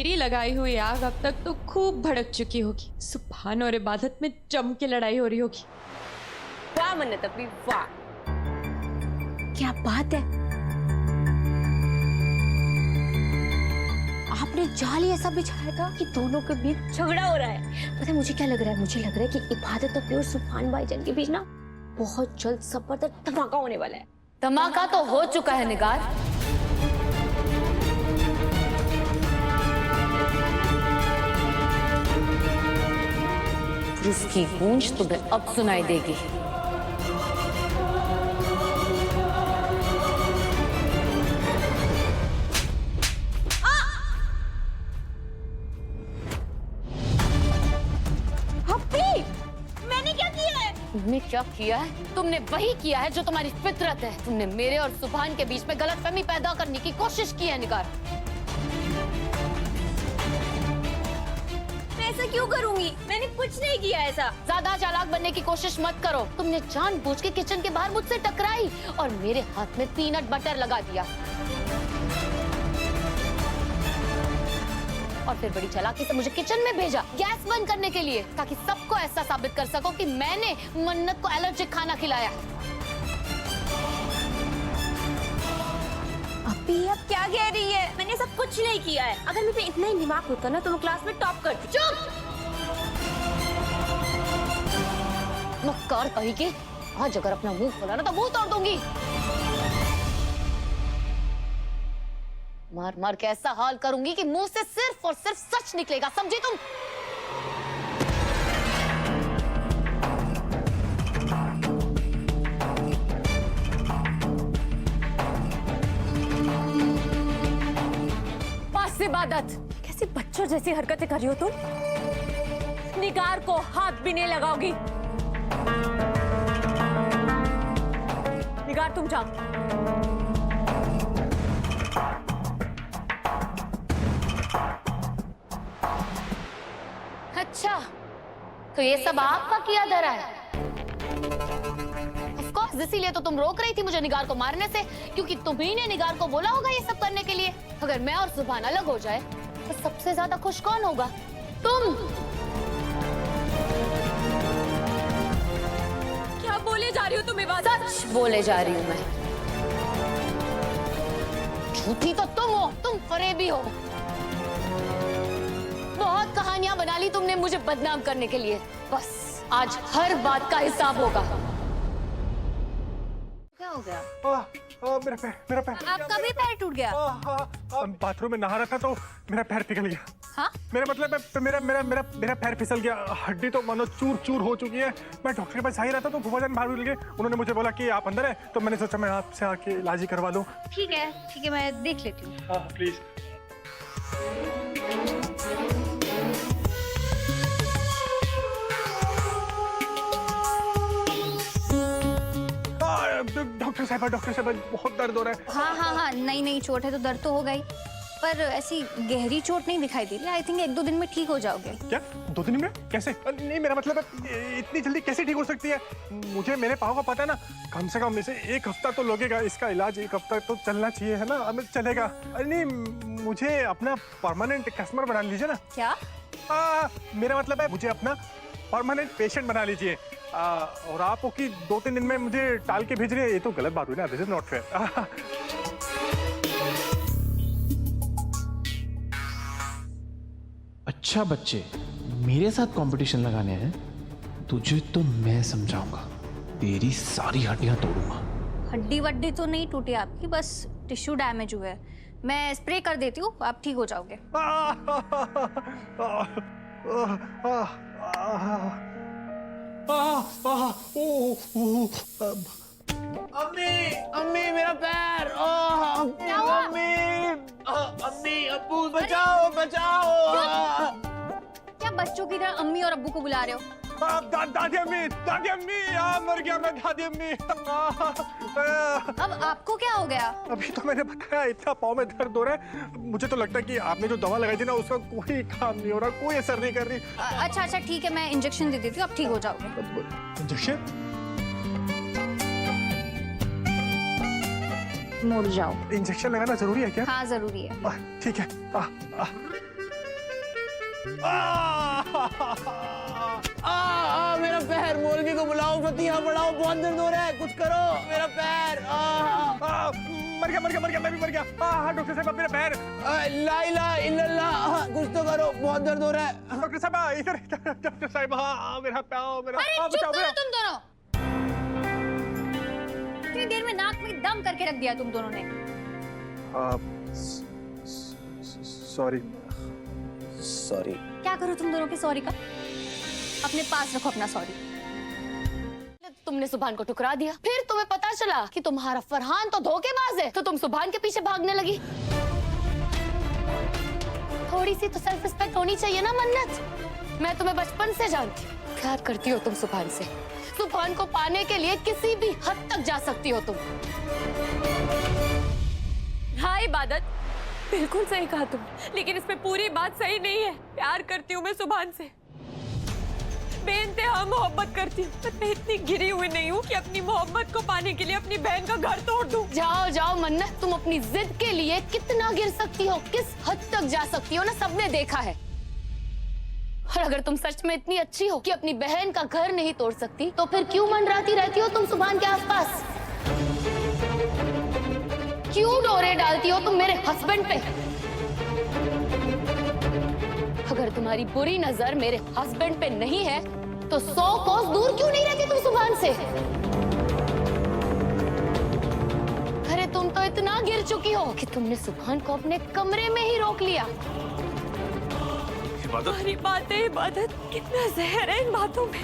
मेरी लगाई हुई आग अब तक तो खूब भड़क चुकी होगी। सुभान और इबादत में जम के लड़ाई हो रही होगी। वाह मन्नत अपनी वाह, क्या बात है, आपने जाल ही ऐसा बिछाया था कि दोनों के बीच झगड़ा हो रहा है। पता है मुझे क्या लग रहा है? मुझे लग रहा है कि इबादत अपनी और सुभान भाईजान के बीच ना बहुत जल्द जबरदस्त धमाका होने वाला है। धमाका तो हो चुका है निगार। उसकी गूंज तुम्हें अब सुनाई देगी। तुमने क्या किया है? तुमने वही किया है जो तुम्हारी फितरत है। तुमने मेरे और सुभान के बीच में गलतफहमी पैदा करने की कोशिश की है निगार। मैं ऐसा क्यों करूंगी? मैंने कुछ नहीं किया ऐसा। ज्यादा चालाक बनने की कोशिश मत करो। तुमने जानबूझ के किचन के बाहर मुझसे टकराई और मेरे हाथ में पीनट बटर लगा दिया और फिर बड़ी चालाकी से मुझे किचन में भेजा गैस बंद करने के लिए, ताकि सबको ऐसा साबित कर सको कि मैंने मन्नत को एलर्जिक खाना खिलाया। अभी अब क्या कह रही है? मैंने सब कुछ नहीं किया है। अगर मुझे इतना ही दिमाग होता ना तो मैं क्लास में टॉप करती। चुप! मक्कार कही कि आज अगर अपना मुंह खोला ना तो मुंह तोड़ दूंगी। मार मार के ऐसा हाल करूंगी कि मुंह से सिर्फ और सिर्फ सच निकलेगा, समझी तुम? बस इबादत, कैसे बच्चों जैसी हरकतें कर रही हो तुम? निगार को हाथ भी नहीं लगाओगी। निगार तुम जाओ। अच्छा, तो ये सब आपका किया धरा है? Of course, इसीलिए तो तुम रोक रही थी मुझे निगार को मारने से, क्योंकि तुम्ही ने निगार को बोला होगा ये सब करने के लिए। अगर मैं और सुभान अलग हो जाए तो सबसे ज्यादा खुश कौन होगा? तुम। क्या बोले जा रही हो तुम इबादत? सच बोले जा रही हूँ मैं। झूठी तो तुम हो, तुम फरेबी हो। बहुत कहानियां बना ली तुमने मुझे बदनाम करने के लिए। बस आज हर बात का हिसाब होगा। क्या हो गया? मेरा पैर आपका भी पैर टूट गया? बाथरूम में नहा रहा था तो मेरा पैर पिघल गया। हाँ? मेरा मतलब मेरा पैर फिसल गया। हड्डी तो मानो चूर चूर हो चुकी है। मैं डॉक्टर के पास जा ही रहा था तो फूफा जान बाहर मिल गए। उन्होंने मुझे बोला कि आप अंदर है, तो मैंने सोचा मैं आपसे आके इलाज ही करवा लूं। ठीक है मैं देख लेती हूँ। हाँ प्लीज। डॉक्टर साहब बहुत दर्द हो रहा है। हाँ नहीं चोट है तो दर्द तो होगा ही, पर ऐसी गहरी चोट नहीं दिखाई दे रही। आई थिंक 1-2 दिन में ठीक हो जाओगे। क्या 2 दिन में? कैसे? नहीं मेरा मतलब है इतनी जल्दी कैसे ठीक हो सकती है? मुझे मेरे पाँव का पता है ना, कम से कम इसे 1 हफ्ता तो लगेगा। इसका इलाज 1 हफ्ता तो चलना चाहिए, है ना? अब चलेगा। नहीं मुझे अपना परमानेंट कस्टमर बना लीजिए ना। क्या? मेरा मतलब है मुझे अपना परमानेंट पेशेंट बना लीजिए। और आप कि 2-3 दिन में मुझे टाल के भेज रहे हैं, ये तो गलत बात हुई ना। This is not fair. अच्छा बच्चे मेरे साथ कंपटीशन लगाने हैं, तुझे तो मैं समझाऊंगा, तेरी सारी हड्डियां तोड़ूंगा। हड्डी वड्डी तो नहीं टूटी आपकी, बस टिश्यू डैमेज हुए हैं। मैं स्प्रे कर देती हूँ, आप ठीक हो जाओगे। अम्मी मेरा पैर। अम्मी अब्बू बचाओ। क्या बच्चों की तरह अम्मी और अब्बू को बुला रहे हो? दादी अम्मी मर गया मैं। दादी अम्मी अब आपको क्या हो गया? अभी तो मैंने बताया इतना पाँव में दर्द हो रहा है। मुझे तो लगता है कि आपने जो दवा लगाई थी ना उसका कोई काम नहीं हो रहा, कोई असर नहीं कर रही। अच्छा ठीक है, मैं इंजेक्शन दे देती हूँ, आप ठीक हो जाओगे। इंजेक्शन? मुड़ जाओ। इंजेक्शन लगाना जरूरी है क्या? हाँ जरूरी है। ठीक है। मेरा पैर, मौलवी को बुलाओ, फतिहा पढ़ाओ, बहुत दर्द हो रहा है, कुछ करो, मेरा पैर। मर गया, मैं भी मर गया। हाँ डॉक्टर साहब, मेरा पैर। ला इलाहा इल्लल्लाह, कुछ तो करो, बहुत दर्द हो रहा है। डॉक्टर साहब इधर, डॉक्टर साहब, हाँ मेरा पाँव, मेरा अरे चुप करो तुम दोनों। इतनी देर में नाक में दम करके रख दिया तुम दोनों ने। सॉरी। क्या करो तुम दोनों के सॉरी का? अपने पास रखो अपना सॉरी। तुमने सुभान को ठुकरा दिया, फिर तुम्हें पता चला कि तुम्हारा फरहान तो धोखेबाज है, तो तुम सुभान के पीछे भागने लगी। थोड़ी सी तो सेल्फ रिस्पेक्ट होनी चाहिए ना मन्नत। मैं तुम्हें बचपन से जानती हूँ, प्यार करती हो तुम सुभान से। सुभान को पाने के लिए किसी भी हद तक जा सकती हो तुम। हाँ इबादत, बिल्कुल सही कहा तुम, लेकिन इसमें पूरी बात सही नहीं है। प्यार करती हूँ मैं सुभान से, बेइंतहा मोहब्बत करती हूँ, पर मैं इतनी गिरी हुई नहीं हूँ कि अपनी मोहब्बत को पाने के लिए अपनी बहन का घर तोड़ दूँ। जाओ जाओ मन्नत, तुम अपनी जिद के लिए कितना गिर सकती हो, किस हद तक जा सकती हो ना, सबने देखा है। और अगर तुम सच में इतनी अच्छी हो कि अपनी बहन का घर नहीं तोड़ सकती, तो फिर क्यों मंडराती रहती हो तुम सुभान के आसपास? क्यों डोरे डालती हो तुम मेरे हस्बैंड पे? अगर तुम्हारी बुरी नजर मेरे हस्बैंड पे नहीं है, तो 100 कोस दूर क्यों नहीं रहती तुम सुभान से? अरे तुम तो इतना गिर चुकी हो कि तुमने सुभान को अपने कमरे में ही रोक लिया। तुम्हारी बातें इबादत, कितना जहर है इन बातों में।